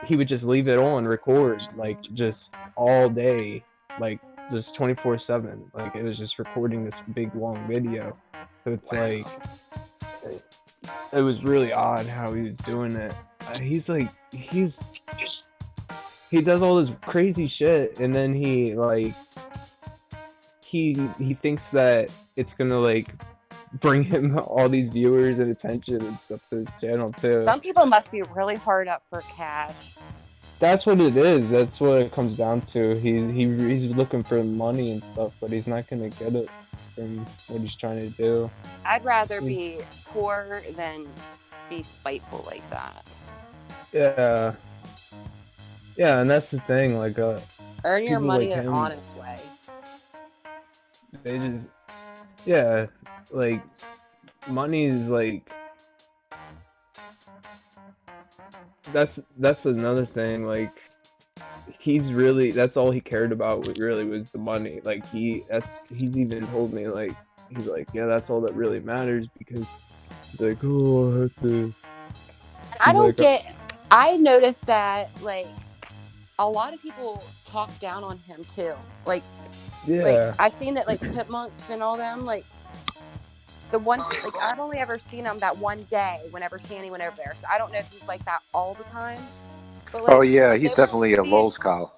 he would just leave it on record, like just all day, like just 24/7. Like it was just recording this big long video. So it's like it was really odd how he was doing it. He's like he does all this crazy shit, and then he thinks that it's gonna like bring him all these viewers and attention and stuff to his channel too. Some people must be really hard up for cash. That's what it is. That's what it comes down to. He's looking for money and stuff, but he's not gonna get it from what he's trying to do. I'd rather be poor than be spiteful like that. Yeah. Yeah, and that's the thing. Like, earn your people money like an him, honest way. They just, yeah, like money is like that's another thing. Like that's all he cared about. Really was the money. Like he's even told me like he's like, yeah, that's all that really matters, because he's like, oh, I have to. I don't like, get. I noticed that like a lot of people talk down on him too. Like, yeah, like I've seen that like Pit Monks and all them. Like the one, like I've only ever seen him that one day whenever Shanny went over there. So I don't know if he's like that all the time. But, like, oh yeah, he's definitely a lolscow.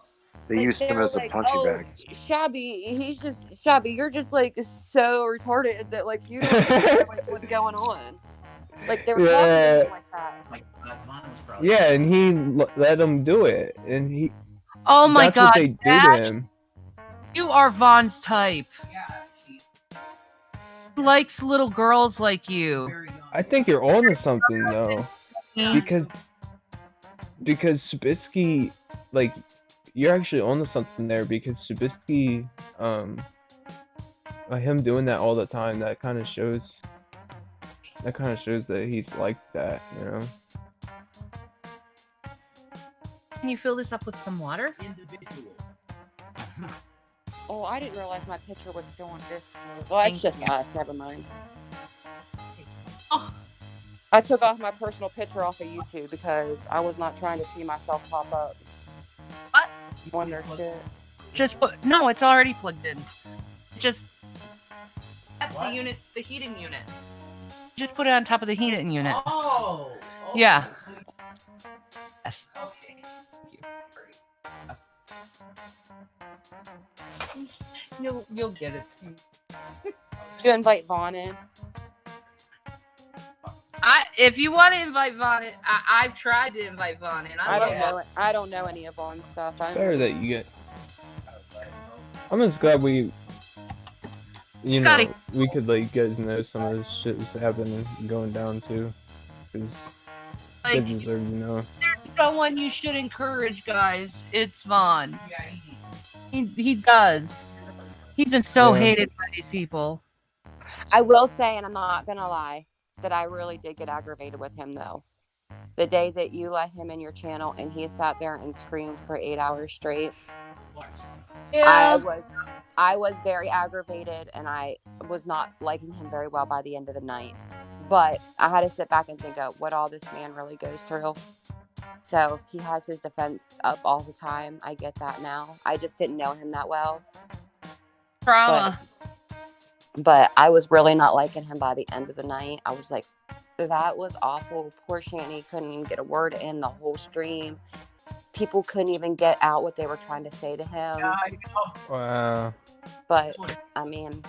They like, used him as a like, punching bag. Shabby, he's just Shabby. You're just like so retarded that like you don't know what's going on. Like they were talking to him like that. Yeah, and he let him do it, and he. Oh my that's God, what they do to him. You are Vaughn's type. He likes little girls like you. I think you're onto something though, because Sabisky, like, you're actually onto something there, because Sabisky, him doing that all the time, that kind of shows that he's like that, you know. Can you fill this up with some water? Oh, I didn't realize my picture was still on this. Well, it's just us. Never mind. Oh. I took off my personal picture off of YouTube because I was not trying to see myself pop up. What? On their shit. Just put. No, it's already plugged in. Just. That's the unit, the heating unit. Just put it on top of the heating unit. Oh. Okay. Yeah. Yes. Okay. You'll get it. Did you invite Vaughn in? If you want to invite Vaughn in, I've tried to invite Vaughn in. I don't know any of Vaughn's stuff. Better that you get. I'm just glad we could let you guys know some of this shit that's happening, going down too, because like, they deserve to know. There's someone you should encourage, guys. It's Vaughn. He does. He's been so hated by these people. I will say, and I'm not gonna lie, that I really did get aggravated with him though. The day that you let him in your channel and he sat there and screamed for 8 hours straight. Yeah. I was very aggravated, and I was not liking him very well by the end of the night. But I had to sit back and think of what all this man really goes through. So he has his defense up all the time. I get that now. I just didn't know him that well. Trauma. But I was really not liking him by the end of the night. I was like, that was awful. Poor Shanny couldn't even get a word in the whole stream. People couldn't even get out what they were trying to say to him. Yeah, I know. Wow. But, I mean,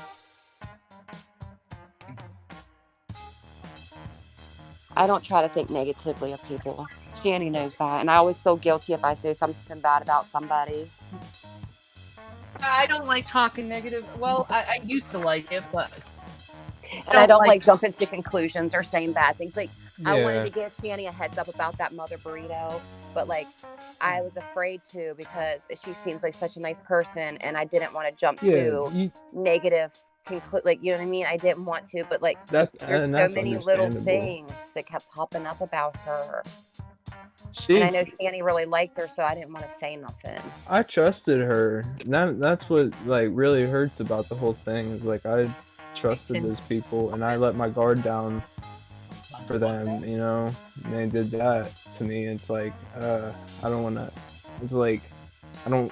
I don't try to think negatively of people. Shanny knows that. And I always feel guilty if I say something bad about somebody. I don't like talking negative. Well, I used to like it, but... And I don't like jumping to conclusions or saying bad things. Like, Yeah. I wanted to give Shanny a heads up about that mother burrito. But, like, I was afraid to because she seems like such a nice person. And I didn't want to jump to negative like, you know what I mean? I didn't want to. But, like, there's so many little things that kept popping up about her. And I know Shanny really liked her, so I didn't want to say nothing. I trusted her. That's what like really hurts about the whole thing. Is like I trusted those people, and I let my guard down for them. You know, and they did that to me. It's like, I don't want to. It's like, I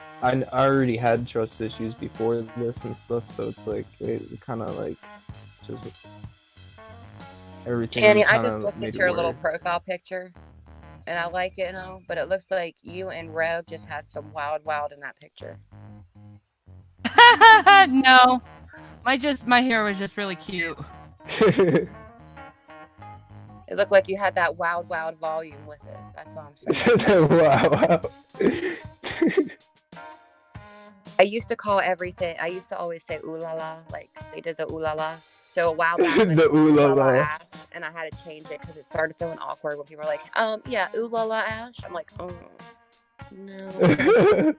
already had trust issues before this and stuff, so it's like it kind of like just everything. Shanny, I kind just of looked made at it your little worse. profile picture, and I like it, but it looks like you and Rev just had some wild in that picture. No, my hair was just really cute. It looked like you had that wild volume with it. That's what I'm saying. Wow. I used to always say ooh la la, like they did the ooh la la. So a while back, The ooh la la. Ash, and I had to change it because it started feeling awkward when people were like, yeah, ooh la la Ash. I'm like, oh, no.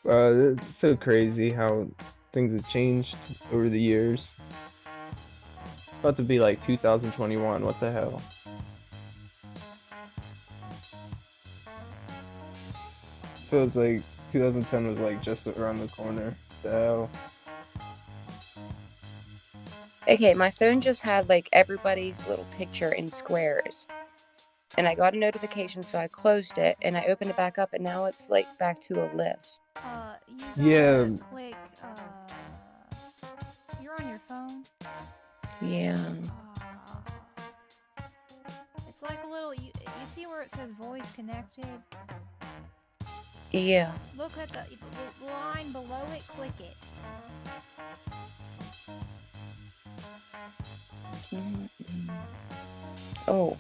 It's so crazy how things have changed over the years. It's about to be like 2021. What the hell? Feels like 2010 was like just around the corner. The hell? Okay, my phone just had like everybody's little picture in squares. And I got a notification, so I closed it, and I opened it back up, and now it's like back to a list. You click, you're on your phone? Yeah. It's like a little, you see where it says voice connected? Yeah. Look at the line below it, click it. Oh.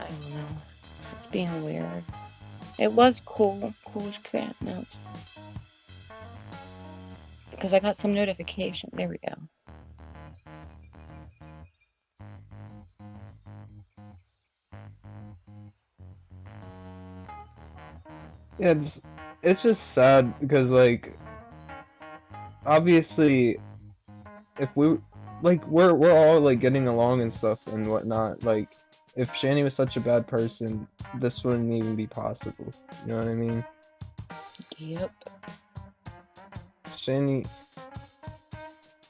I don't know. It's being weird. It was cool. Cool as crap. No. Because I got some notification. There we go. Yeah, it's just sad because like obviously if we're all like getting along and stuff and whatnot, like if Shanny was such a bad person, this wouldn't even be possible. You know what I mean? Yep. Shanny,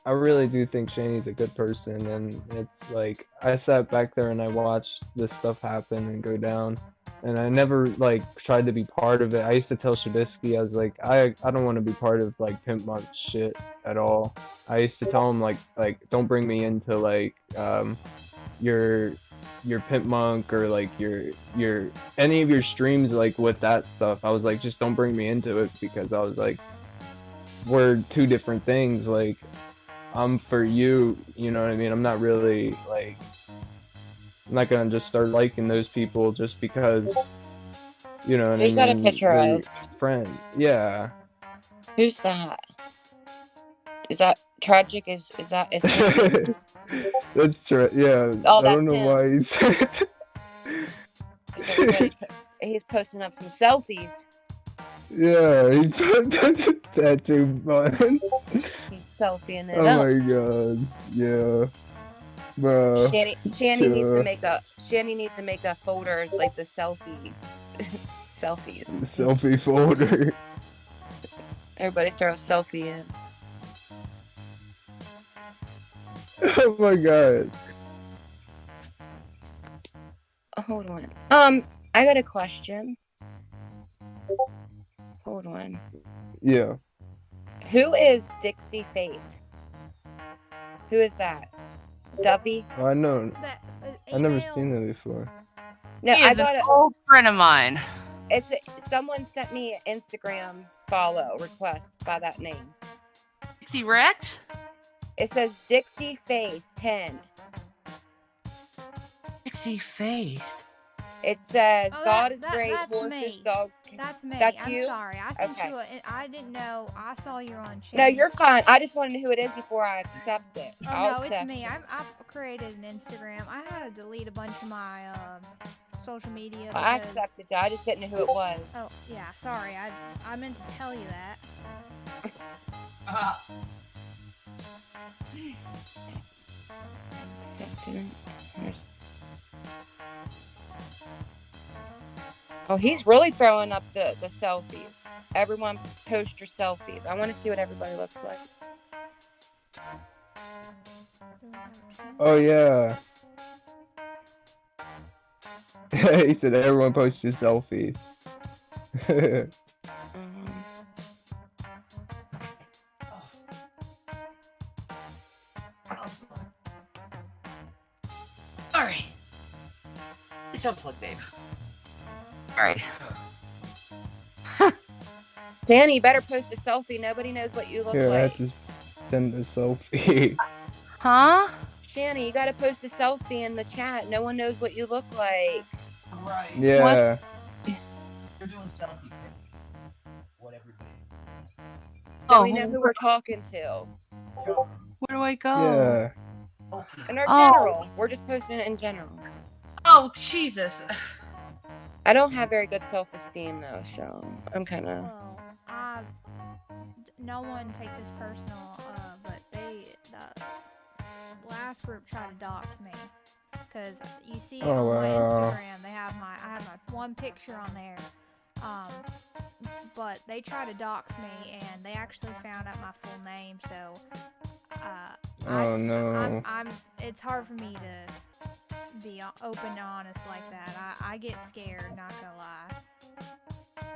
I really do think Shanny's a good person, and it's like I sat back there and I watched this stuff happen and go down, and I never like tried to be part of it. I used to tell Shabisky, I was like, I don't want to be part of like Pimp Month shit at all. I used to tell him like don't bring me into like your Pimp Monk or like your any of your streams like with that stuff. I was like, just don't bring me into it, because I was like, we're two different things. Like I'm for you, you know what I mean? I'm not really like, I'm not gonna just start liking those people just because, you know what I mean? Who's got a picture of? Friend. Yeah. Who's that? Is that Tragic? Is that is That's true. Yeah. Oh, I don't that's know him. Why He's posting up some selfies. Yeah, he's tattoo button. He's selfieing it Oh up. my god. Yeah. Bro. Shanny needs to make a folder like the selfies. Selfie folder. Everybody throw a selfie in. Oh my god. Hold on. I got a question. Hold on. Yeah. Who is Dixie Faith? Who is that? Dovey? Oh, I know. I've never Email. seen that before. No, He I is got an old friend of mine. someone sent me an Instagram follow request by that name. Dixie Wrecked? It says Dixie Faith 10. Dixie Faith. It says Oh, God is great, that's horses, me. dogs. That's me. That's I'm you? sorry. I sent Okay. you I didn't know. I saw you on chat. No, you're fine. I just want to know who it is before I accept it. Oh, I'll no, it's accept me. it. I've created an Instagram. I had to delete a bunch of my social media. Well, I because- accepted it. I just didn't know who it was. Oh, yeah. Sorry. I meant to tell you that. Accepted it. Oh, he's really throwing up the selfies. Everyone post your selfies. I want to see what everybody looks like. Oh yeah. He said everyone post your selfies. Alright. It's unplugged, babe. Alright. Danny, you better post a selfie. Nobody knows what you look Here, I like. have to send a selfie. Huh? Shanny, you gotta post a selfie in the chat. No one knows what you look like. Right. Yeah. What? You're doing selfie. Whatever. So we know who we're talking to. Where do I go? Yeah. In our general. We're just posting it in general. Oh, Jesus. I don't have very good self-esteem though, so I'm kind of. Well, no one take this personal, but the last group tried to dox me, because you see on my Instagram I have my one picture on there, but they tried to dox me and they actually found out my full name, so it's hard for me to be open and honest like that. I get scared, not gonna lie.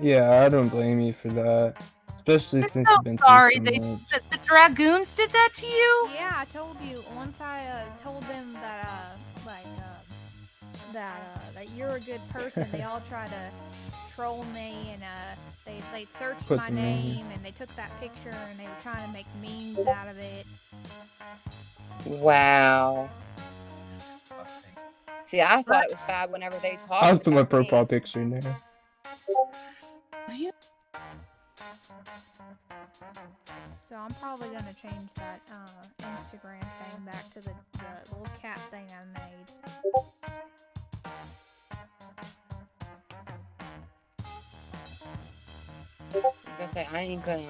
Yeah, I don't blame you for that. Especially since you've been sorry, through the Dragoons did that to you? Yeah, I told you once. I told them that that you're a good person. They all try to troll me, and they searched my name and they took that picture and they were trying to make memes out of it. Wow. See, I thought it was bad whenever they talked. I'll put my profile picture in there. So I'm probably gonna change that Instagram thing back to the little cat thing I made. I was gonna say, I ain't gonna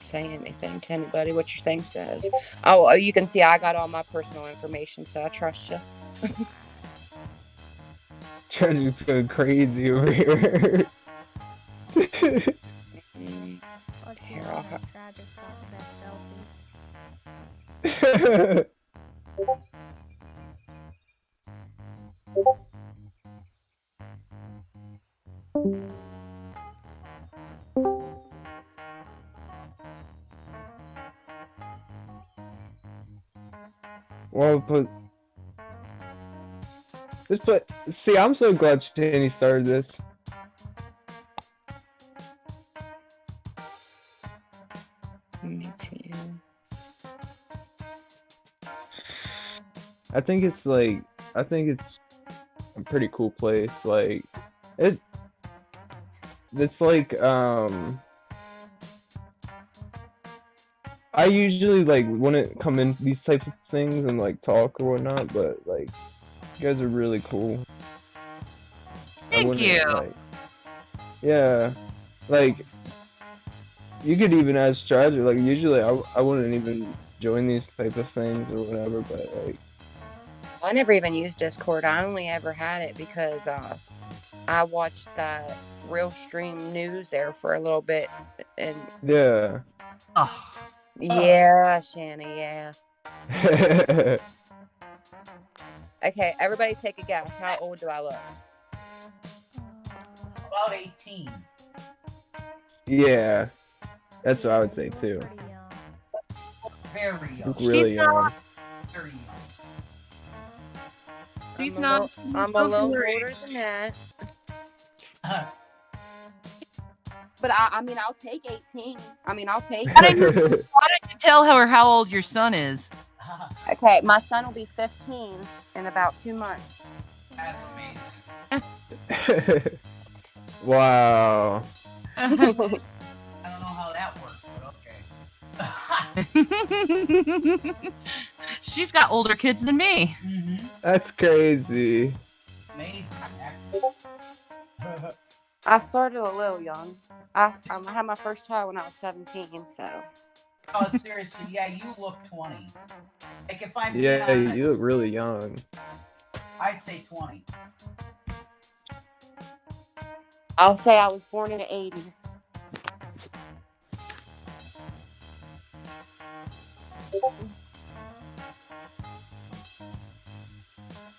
say anything to anybody what your thing says. Oh, you can see I got all my personal information, so I trust you. Treasure's going crazy over here. Here, I'll try to stop the best selfies. Well, see, I'm so glad Shanny started this. Me too. I think it's a pretty cool place. Like, it's like, I usually like wouldn't come in these types of things and like talk or whatnot, but like, you guys are really cool. Thank you. Like, yeah, like, you could even ask Treasure. Like, usually I wouldn't even join these type of things or whatever, but like, I never even used Discord. I only ever had it because I watched that Real Stream News there for a little bit, and yeah. Oh. Yeah, Shanny, yeah. Okay, everybody take a guess. How old do I look? About 18. Yeah, that's what I would say too. Very young. Look really young. Very young. I'm a little older than that. But I mean, I'll take 18. I mean, I'll take it. Why don't you tell her how old your son is? Okay, my son will be 15 in about 2 months. That's amazing. Wow. I don't know how that works, but okay. She's got older kids than me. Mm-hmm. That's crazy. Amazing. I started a little young. I had my first child when I was 17, so. Oh, seriously, yeah, you look 20. Like, if I'm you look really young. I'd say 20. I'll say I was born in the 80s.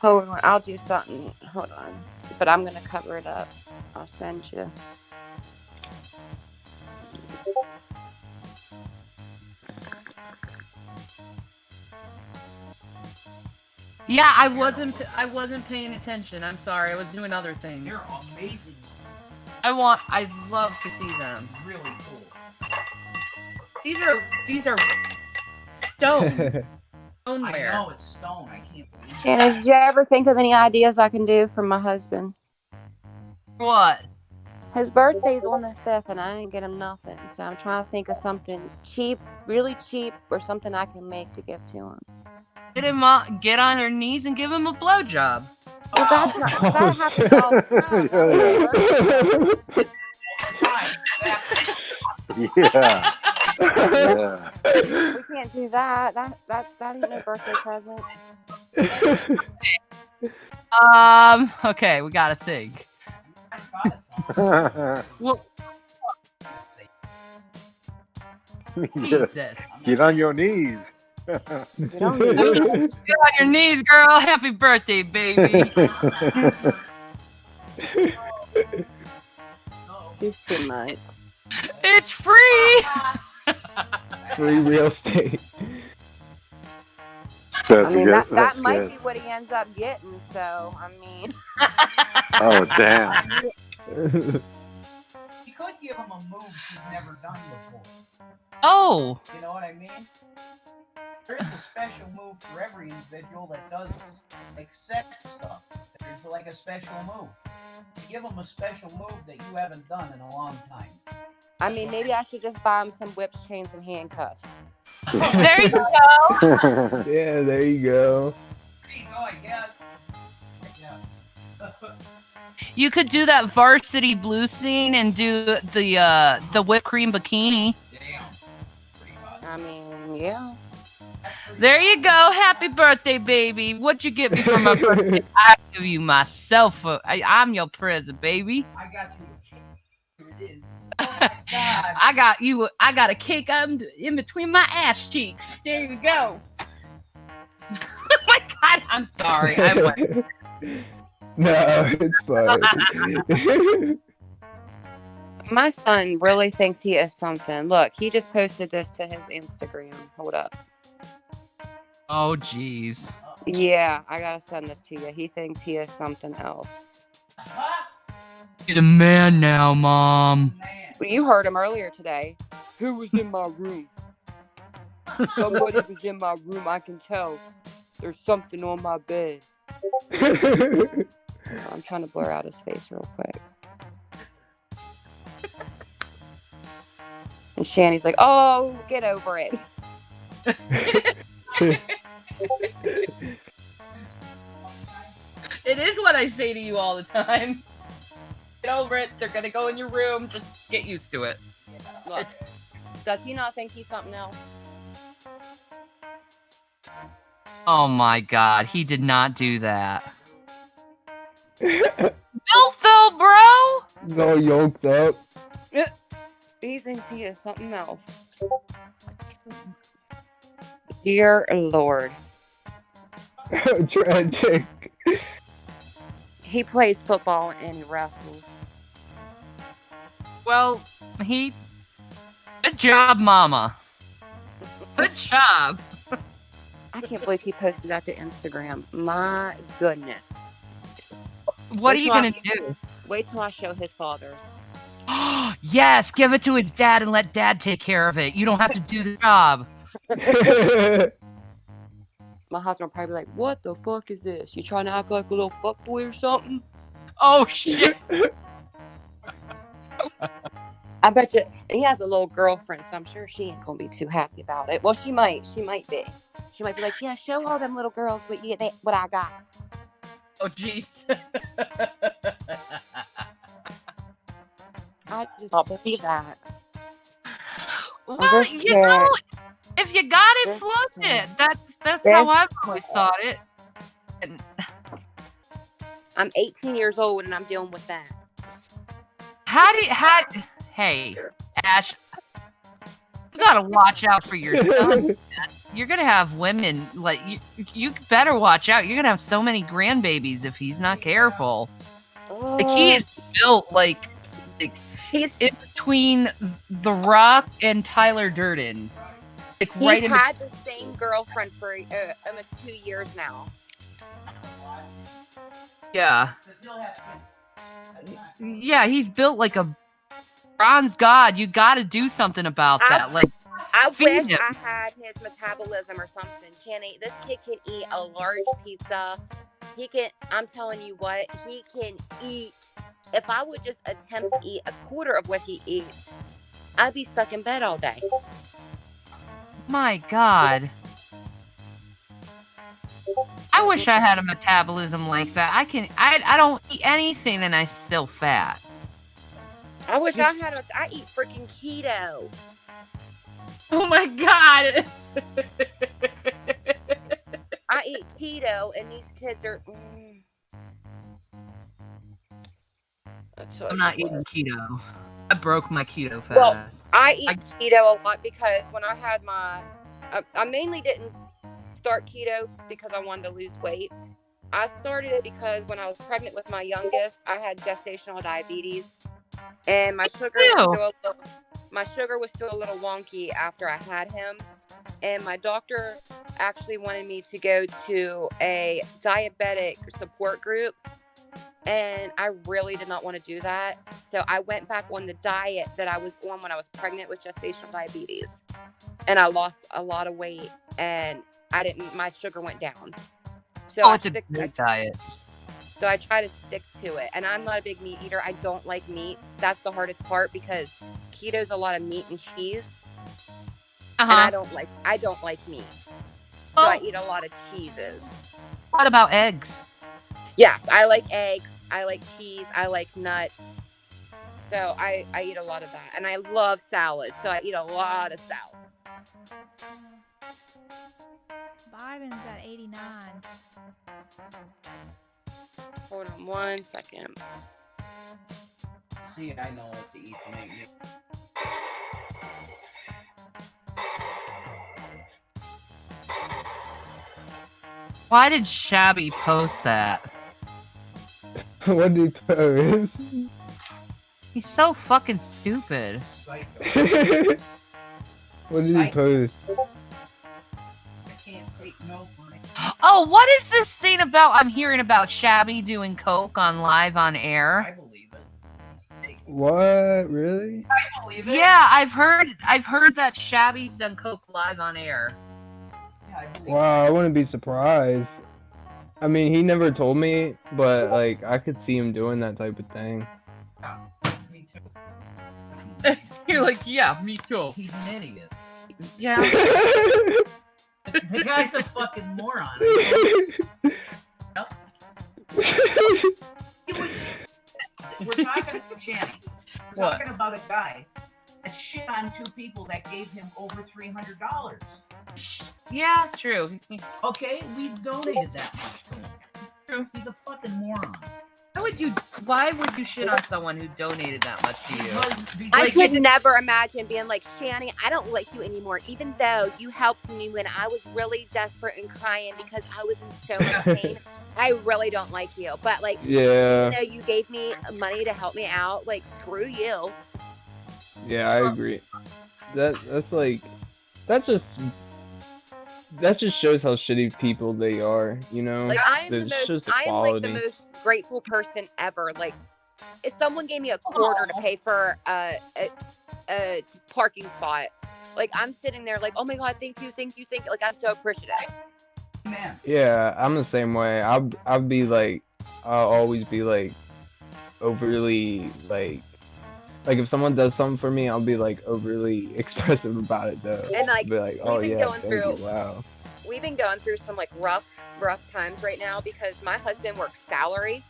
Hold on, I'll do something. Hold on. But I'm gonna cover it up. I'll send you. Yeah, I wasn't paying attention. I'm sorry. I was doing other things. They're amazing. I'd love to see them. Really cool. These are stone. Stoneware. I know it's stone. I can't believe it. Shannon, did you ever think of any ideas I can do for my husband? What? His birthday's on the 5th and I didn't get him nothing. So I'm trying to think of something cheap, really cheap, or something I can make to give to him. Get on your knees and give him a blowjob. But that's not, that happens all the time. Yeah. Yeah. We can't do that. That ain't no birthday present. Okay, we gotta think. Well, Jesus. Get on your knees. You don't Get on your knees, girl. Happy birthday, baby. He's too much. It's free. Free real estate. That's I mean, good. that might be what he ends up getting. So, I mean. Oh, damn. You could give him a move she's never done before. Oh. You know what I mean? There is a special move for every individual that does like sex stuff. There's like a special move. You give them a special move that you haven't done in a long time. I mean, maybe I should just buy him some whips, chains, and handcuffs. There you go. Yeah, there you go. There you go, I guess. Yeah. You could do that varsity blue scene and do the whipped cream bikini. Damn. Pretty hot. I mean, yeah. There you go. Happy birthday, baby. What'd you get me for my birthday? I give you myself. I'm your present, baby. I got you a cake. Here it is. Oh my God. I got a cake in between my ass cheeks. There you go. Oh my God. I'm sorry. I went. No, it's fine. My son really thinks he is something. Look, he just posted this to his Instagram. Hold up. Oh, jeez. Yeah, I gotta send this to you. He thinks he is something else. He's a man now, Mom. Well, you heard him earlier today. Who was in my room? Somebody was in my room. I can tell. There's something on my bed. I'm trying to blur out his face real quick. And Shanny's like, oh, get over it. It is what I say to you all the time. Get over it. They're gonna go in your room. Just get used to it. Look, does he not think he's something else? Oh my God, he did not do that. Built though, bro. He's all yoked up. He thinks he is something else. Dear Lord. Tragic. He plays football and he wrestles. Well, good job, Mama. Good job. I can't believe he posted that to Instagram. My goodness. What are you gonna do? Wait till I show his father. Yes, give it to his dad and let Dad take care of it. You don't have to do the job. My husband will probably be like, what the fuck is this? You trying to act like a little fuckboy or something? Oh, shit. I bet you. And he has a little girlfriend, so I'm sure she ain't gonna be too happy about it. Well, she might. She might be. She might be like, yeah, show all them little girls what I got. Oh, jeez. I just don't believe that. Well, you know, if you got it, flaunt it. That's how I've always thought it. And I'm 18 years old and I'm dealing with that. Hey, Ash, you gotta watch out for your son. you're gonna have women like you better watch out. You're gonna have so many grandbabies if he's not careful. Like he is built like he's in between The Rock and Tyler Durden. Like he's had the same girlfriend for almost 2 years now. Yeah. Yeah, he's built like a bronze god. You got to do something about that. Like, I wish I had his metabolism or something. Shanny, this kid can eat a large pizza. He can, I'm telling you what, he can eat. If I would just attempt to eat a quarter of what he eats, I'd be stuck in bed all day. My God. I wish I had a metabolism like that. I don't eat anything and I'm still fat. I wish I eat freaking keto. Oh my God. I eat keto and these kids are... I'm not eating keto. I broke my keto fast. Well, I eat keto a lot because when I had I mainly didn't start keto because I wanted to lose weight. I started it because when I was pregnant with my youngest, I had gestational diabetes, and my sugar was still a little wonky after I had him, and my doctor actually wanted me to go to a diabetic support group, and I really did not want to do that. So I went back on the diet that I was on when I was pregnant with gestational diabetes, and I lost a lot of weight, and my sugar went down. So it's a good diet. So I try to stick to it. And I'm not a big meat eater. I don't like meat. That's the hardest part because keto's a lot of meat and cheese. And I don't like meat. So I eat a lot of cheeses. What about eggs? Yes, I like eggs. I like cheese. I like nuts. So I eat a lot of that. And I love salad. So I eat a lot of salad. Biden's at 89. Hold on 1 second. See, I know what to eat to make me. Why did Shabby post that? What did he post? He's so fucking stupid. What did he post? Oh, what is this thing about? I'm hearing about Shabby doing coke on live on air. I believe it. What? Really? I believe it. Yeah, I've heard that Shabby's done coke live on air. Yeah, I believe Wow, I wouldn't be surprised. I mean, he never told me, but like I could see him doing that type of thing. Me too. You're like, yeah, me too. He's an idiot. Yeah. The guy's a fucking moron. We're talking to Shanny. We're talking about a guy that shit on two people that gave him over $300. Yeah, true. Okay, we donated that much to him. True. He's a fucking moron. Why would you shit on someone who donated that much to you? I could never imagine being like, Shanny, I don't like you anymore, even though you helped me when I was really desperate and crying because I was in so much pain. I really don't like you. But like, even though you gave me money to help me out, like, screw you. Yeah, I agree. That just shows how shitty people they are, you know? Like, I am like the most grateful person ever. Like, if someone gave me a quarter to pay for a parking spot, like, I'm sitting there like, oh my God, thank you. Like, I'm so appreciative. Man. Yeah, I'm the same way. I'll always be like overly like if someone does something for me, I'll be like overly expressive about it though. And like, be like, oh yeah, thank you. Wow. We've been going through some like rough times right now because my husband works salary.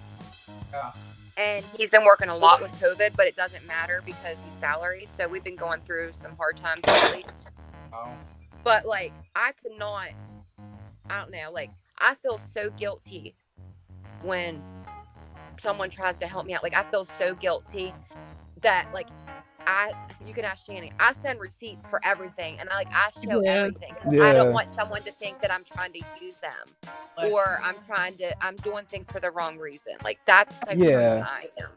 Yeah. And he's been working a lot with COVID, but it doesn't matter because he's salary. So we've been going through some hard times lately. Oh. But like, I don't know, like, I feel so guilty when someone tries to help me out. Like, I feel so guilty that, like, you can ask Shanny. I send receipts for everything, and I show Yeah. everything because I don't want someone to think that I'm trying to use them, or I'm doing things for the wrong reason. Like that's the type of person I am.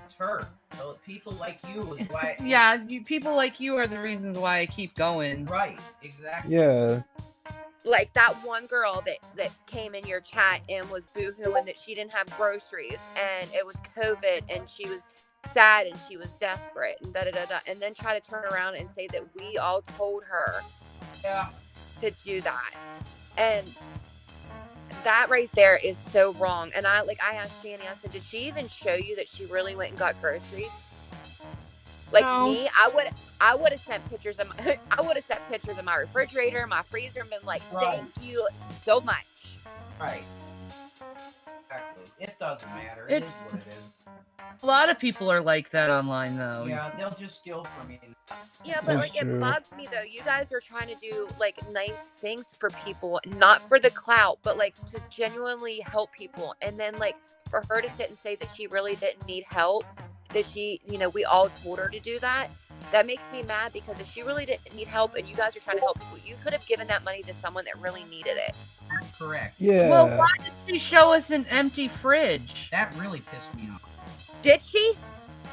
It's her. So people like you is why. Yeah, people like you are the reasons why I keep going. Right. Exactly. Yeah. Like that one girl that came in your chat and was boohooing that she didn't have groceries and it was COVID and she was sad and she was desperate and and then try to turn around and say that we all told her to do that. And that right there is so wrong. And I asked Shanny, I said, did she even show you that she really went and got groceries? Like me, I would have sent pictures of my refrigerator, my freezer, and been like, thank you so much. Right. Exactly. It doesn't matter. It is what it is. A lot of people are like that online, though. Yeah, they'll just steal from you. Yeah, but like it bugs me though. You guys are trying to do like nice things for people, not for the clout, but like to genuinely help people. And then like for her to sit and say that she really didn't need help, that she, we all told her to do that. That makes me mad because if she really didn't need help and you guys are trying to help people, you could have given that money to someone that really needed it. That's correct. Yeah. Well, why did she show us an empty fridge? That really pissed me off. Did she?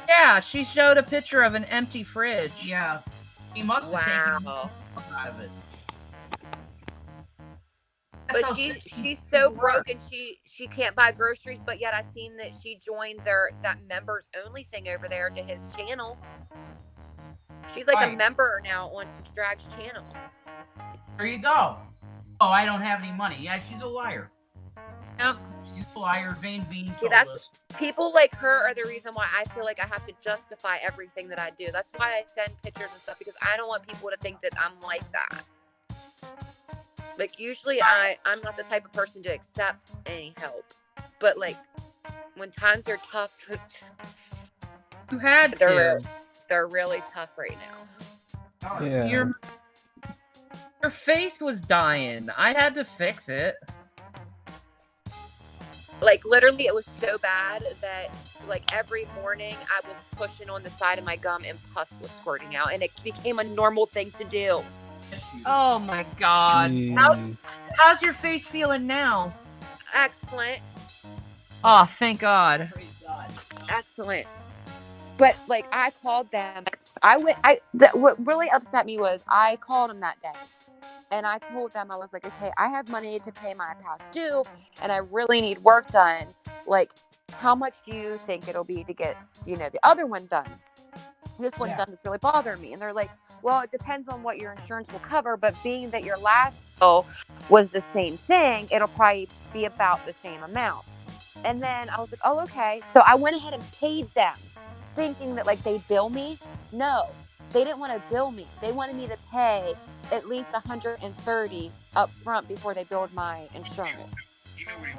Yeah, she showed a picture of an empty fridge. Yeah. He must have taken out of it. But she's so broke and she can't buy groceries, but yet I seen that she joined that members only thing over there to his channel. She's like a member now on Drag's channel. There you go. Oh, I don't have any money. Yeah, she's a liar. Yep, she's a liar. Vain Bean told us. People like her are the reason why I feel like I have to justify everything that I do. That's why I send pictures and stuff, because I don't want people to think that I'm like that. Like, usually I'm not the type of person to accept any help. But, like, when times are tough, you had to. They're really tough right now. Yeah. Your face was dying. I had to fix it. Like, literally, it was so bad that, like, every morning I was pushing on the side of my gum and pus was squirting out. And it became a normal thing to do. Oh my god. How's your face feeling now? Excellent. Oh, thank God. Praise God. Excellent. But like I called them. What really upset me was I called them that day. And I told them, I was like, okay, I have money to pay my past due and I really need work done. Like, how much do you think it'll be to get, the other one done? This one done is really bothering me. And they're like, well, it depends on what your insurance will cover, but being that your last bill was the same thing, it'll probably be about the same amount. And then I was like, oh, okay. So I went ahead and paid them, thinking that like they'd bill me. No, they didn't want to bill me. They wanted me to pay at least $130 up front before they billed my insurance.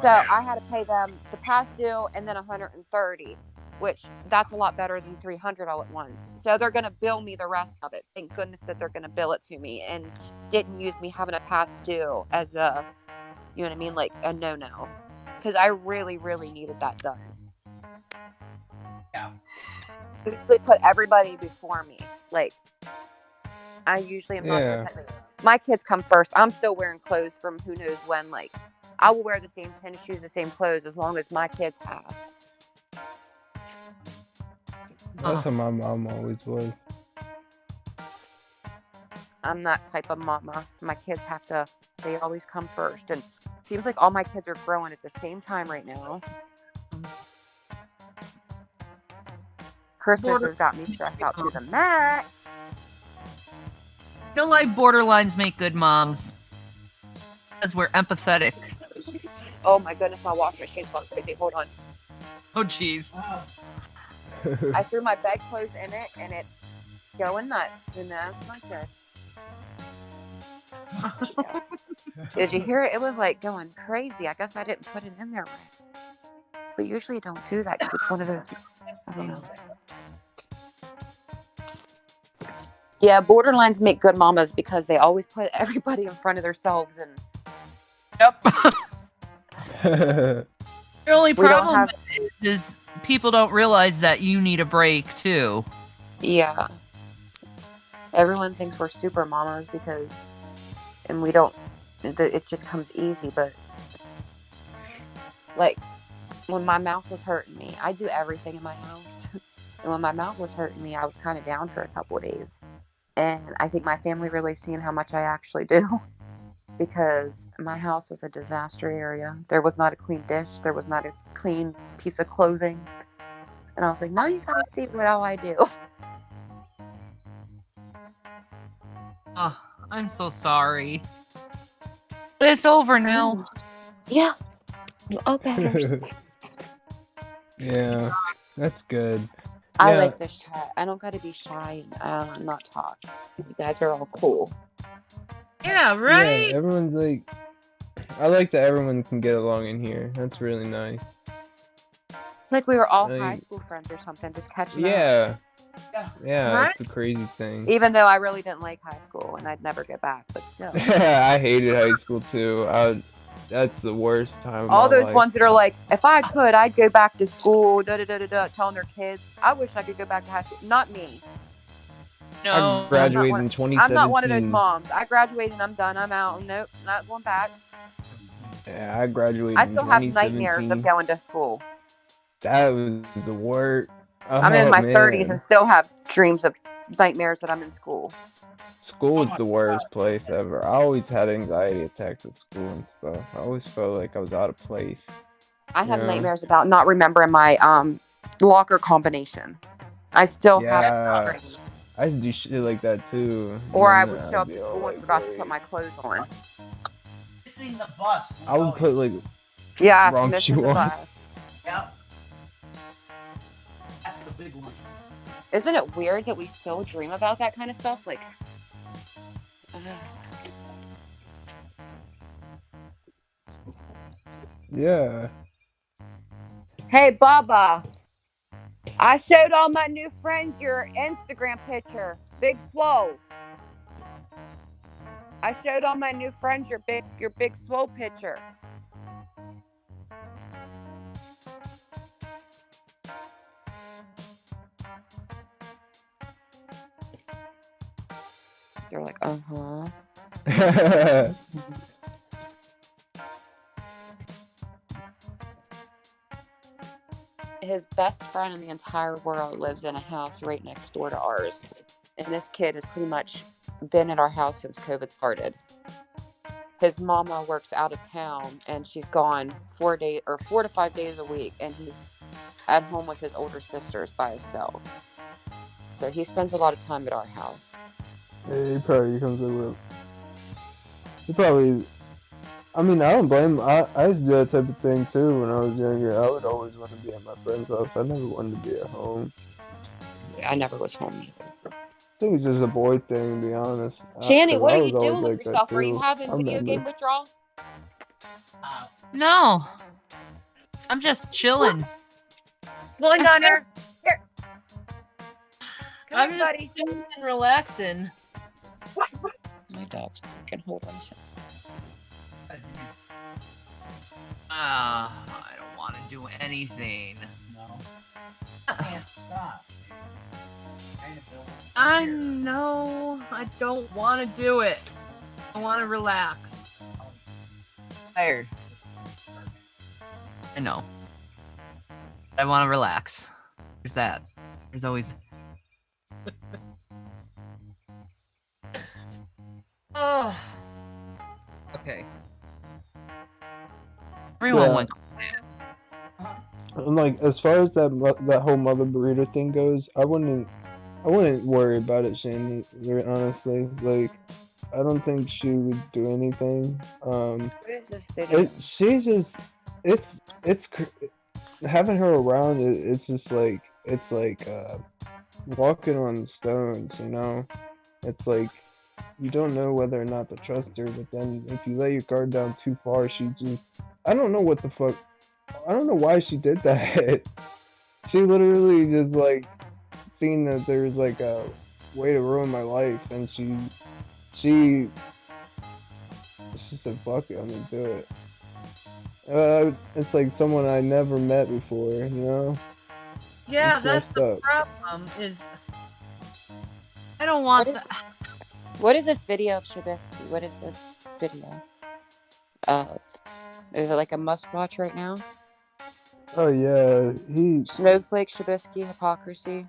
So I had to pay them the past due and then $130. Which that's a lot better than $300 all at once. So they're going to bill me the rest of it. Thank goodness that they're going to bill it to me and didn't use me having a past due as a, like a no-no. Because I really, really needed that done. Yeah. Basically put everybody before me. Like, I usually am not. My kids come first. I'm still wearing clothes from who knows when. Like, I will wear the same tennis shoes, the same clothes as long as my kids have. That's what my mom always was. I'm that type of mama. My kids they always come first. And it seems like all my kids are growing at the same time right now. Christmas has got me stressed out to the max. I feel like borderlines make good moms. Because we're empathetic. Oh my goodness, my washing machine's gone crazy. Hold on. Oh, jeez. I threw my bedclothes in it and it's going nuts, and that's not good. Did you hear it? It was like going crazy. I guess I didn't put it in there right. We usually don't do that because it's one of those. I don't know. Yeah, borderlines make good mamas because they always put everybody in front of themselves and. Yep. The only problem is people don't realize that you need a break too. Yeah. Everyone thinks we're super mamas because, and we don't, it just comes easy, but like when my mouth was hurting me, I do everything in my house. And when my mouth was hurting me, I was kind of down for a couple of days. And I think my family really seen how much I actually do because my house was a disaster area. There was not a clean dish. There was not a clean piece of clothing. And I was like, now you gotta see what all I do. Oh, I'm so sorry. But it's over now. Yeah. Avocados. Yeah, that's good. I Yeah. like this chat. I don't gotta be shy and not talk. You guys are all cool. Yeah, right? Yeah, everyone's like, I like that everyone can get along in here. That's really nice. It's like we were all Like, high school friends or something, just catching up. Yeah. Yeah. Yeah, Right? it's a crazy thing. Even though I really didn't like high school and I'd never get back, but still. I hated high school too. That's the worst time of All my those life. ones that are like, if I could, I'd go back to school, telling their kids, I wish I could go back to high school. Not me. No. I graduated in 2017. I'm not one of those moms. I graduated and I'm done. I'm out. Nope, not going back. Yeah, I graduated I in still have 2017. nightmares of going to school. That was the worst. I'm in my man. 30s and still have dreams of nightmares that I'm in school. School is the worst place ever. I always had anxiety attacks at school and stuff. I always felt like I was out of place. I have Yeah. nightmares about not remembering my locker combination. I still have Yeah. dreams. I used to do shit like that too. Or I And would then show I'd up to be school all, and like, forgot to worried. put my clothes on. Missing the bus. I would put like Yeah, wrong missing shoe the on. bus. Yep. That's the big one. Isn't it weird that we still dream about that kind of stuff? Like, Yeah. hey, Baba, I showed all my new friends your Instagram picture. Big swole. I showed all my new friends your big swole picture. They're like, uh-huh. His best friend in the entire world lives in a house right next door to ours. And this kid has pretty much been at our house since COVID started. His mama works out of town and she's gone 4 to 5 days a week, and he's at home with his older sisters by himself. So he spends a lot of time at our house. Yeah, he probably comes over. He probably. I mean, I don't blame him. I used to do that type of thing too when I was younger. I would always want to be at my friend's house. I never wanted to be at home. I never was home either. I think it's just a boy thing, to be honest. Shanny, 'Cause what I are was you always doing with like that, yourself? Are you too. having I video remember. game withdrawal? No. I'm just chilling. Pulling on her. Here. Come I'm here, just buddy. chilling and relaxing. My dog's freaking hold on a second. I don't want to do anything. No. Can't stop. Trying to build a I career. know. I don't want to do it. I want to relax. Tired. I know. I want to relax. There's that. There's always. Oh. Okay. Everyone Yeah. went. And like, as far as that whole mother burrito thing goes, I wouldn't worry about it, Shanny. Honestly, like, I don't think she would do anything. What is this video? She's just, it's having her around. It's just like, it's like walking on stones, you know. It's like you don't know whether or not to trust her, but then if you lay your guard down too far, she just, I don't know what the fuck. I don't know why she did that. She literally just like seen that there was like a way to ruin my life, and she said, "Fuck it, I'm gonna do it." It's like someone I never met before, you know. Yeah, It's that's messed the up. problem. Is I don't want What that. What is this video of Shabisky? What is this video of? Is it like a must-watch right now? Oh yeah, Snowflake Shabisky hypocrisy.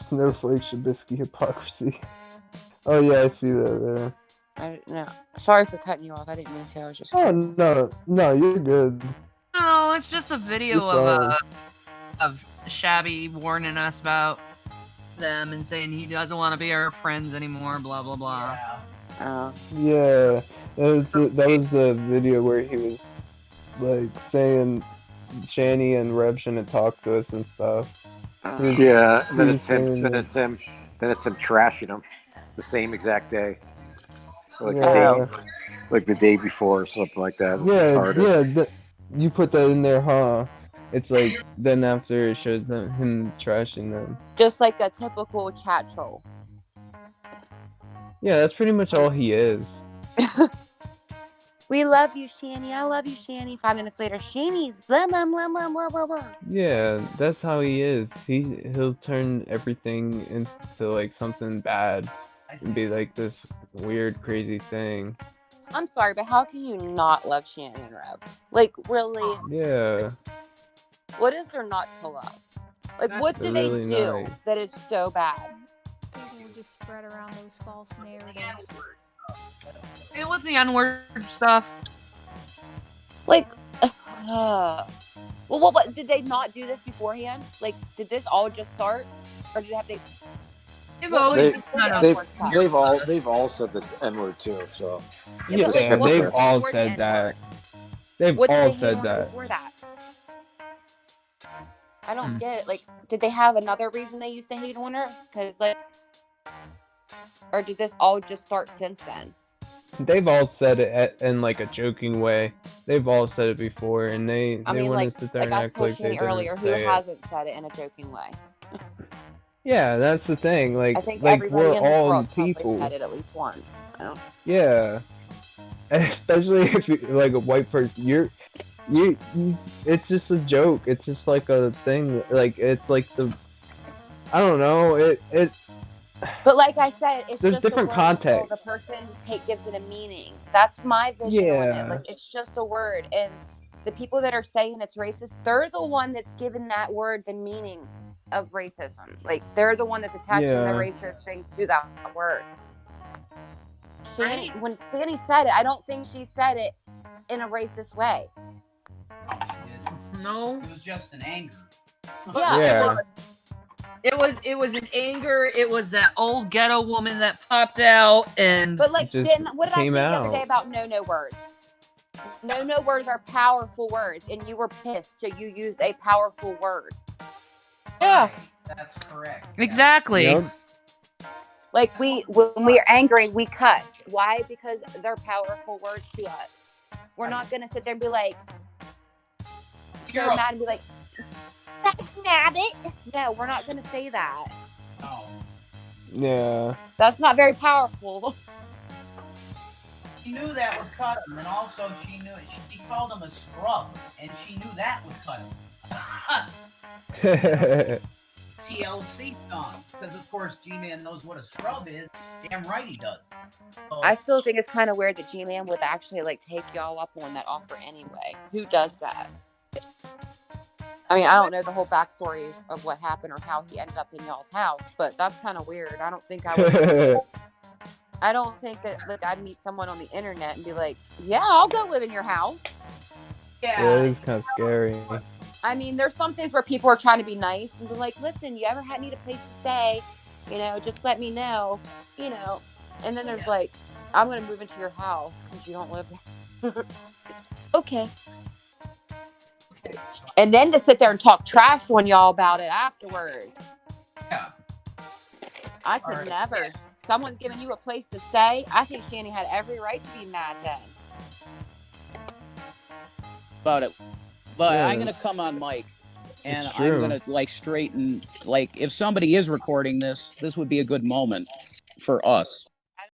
Snowflake Shabisky hypocrisy. Oh yeah, I see that there. No, sorry for cutting you off. I didn't mean to. I was just. Oh no, you're good. No, it's just a video You're of Shabby warning us about them and saying he doesn't want to be our friends anymore. Blah blah blah. Yeah. Yeah, that was the video where he was like saying Shanny and Rev shouldn't talk to us and stuff. Yeah, and then it's him. Then it's him trashing him the same exact day, like the day before or something like that. Yeah. You put that in there, huh? It's like then after it shows him trashing them. Just like a typical chat troll. Yeah, that's pretty much all he is. We love you, Shanny. I love you, Shanny. 5 minutes later, Shanny's blah blah blah blah blah blah blah. Yeah, that's how he is. He'll turn everything into like something bad and be like this weird, crazy thing. I'm sorry, but how can you not love Shanny and Rev? Like, really? Yeah. What is there not to love? Like, what do they really do nice. that is so bad? People just spread around those false narratives. It was the N-word stuff. Like, well, what did they not do this beforehand? Like, did this all just start, or did they have to? They've all said the N-word too. So Yeah, they've all said that. They've all said that. Before that? I don't get it. Like, did they have another reason they used to hate on her? Because like, or did this all just start since then? They've all said it in like a joking way. They've all said it before, and they want to sit there and act like they didn't earlier, who say hasn't said it in a joking way? Yeah, that's the thing. Like, I think like everybody we're in this all world people. said it at least once. I don't. Yeah, especially if you're like a white person, you. It's just a joke. It's just like a thing. Like it's like I don't know. It. But like I said, it's there's just different context. The person gives it a meaning. That's my vision on it. Like, it's just a word, and the people that are saying it's racist, they're the one that's given that word the meaning of racism. Like, they're the one that's attaching the racist thing to that word. Shanny, when Shanny said it, I don't think she said it in a racist way. Oh, she did. No. It was just an anger. Yeah. It was an anger. It was that old ghetto woman that popped out and. But like, what did I say the other day about no words? No words are powerful words, and you were pissed, so you used a powerful word. Yeah, that's correct. Exactly. Yep. Like when we are angry, we cuss. Why? Because they're powerful words to us. We're not gonna sit there and be like, so mad and be like, nabbit. No, we're not gonna say that. Oh. Yeah. That's not very powerful. She knew that would cut him, and also she knew she called him a scrub, and she knew that would cut him. TLC song, because of course G-Man knows what a scrub is. Damn right he does. So, I still think it's kind of weird that G-Man would actually like take y'all up on that offer anyway. Who does that? I mean, I don't know the whole backstory of what happened or how he ended up in y'all's house, but that's kind of weird. I don't think I would. I don't think that like I'd meet someone on the internet and be like, "Yeah, I'll go live in your house." Yeah, it's kind of scary. I mean, there's some things where people are trying to be nice and be like, "Listen, you ever need a place to stay? You know, just let me know." You know, and then there's like, "I'm gonna move into your house because you don't live there." Okay. And then to sit there and talk trash on y'all about it afterwards. Yeah. I could never. Someone's giving you a place to stay. I think Shanny had every right to be mad then. About it. But I'm going to come on mic. And I'm going to like straighten, like if somebody is recording this, this would be a good moment for us.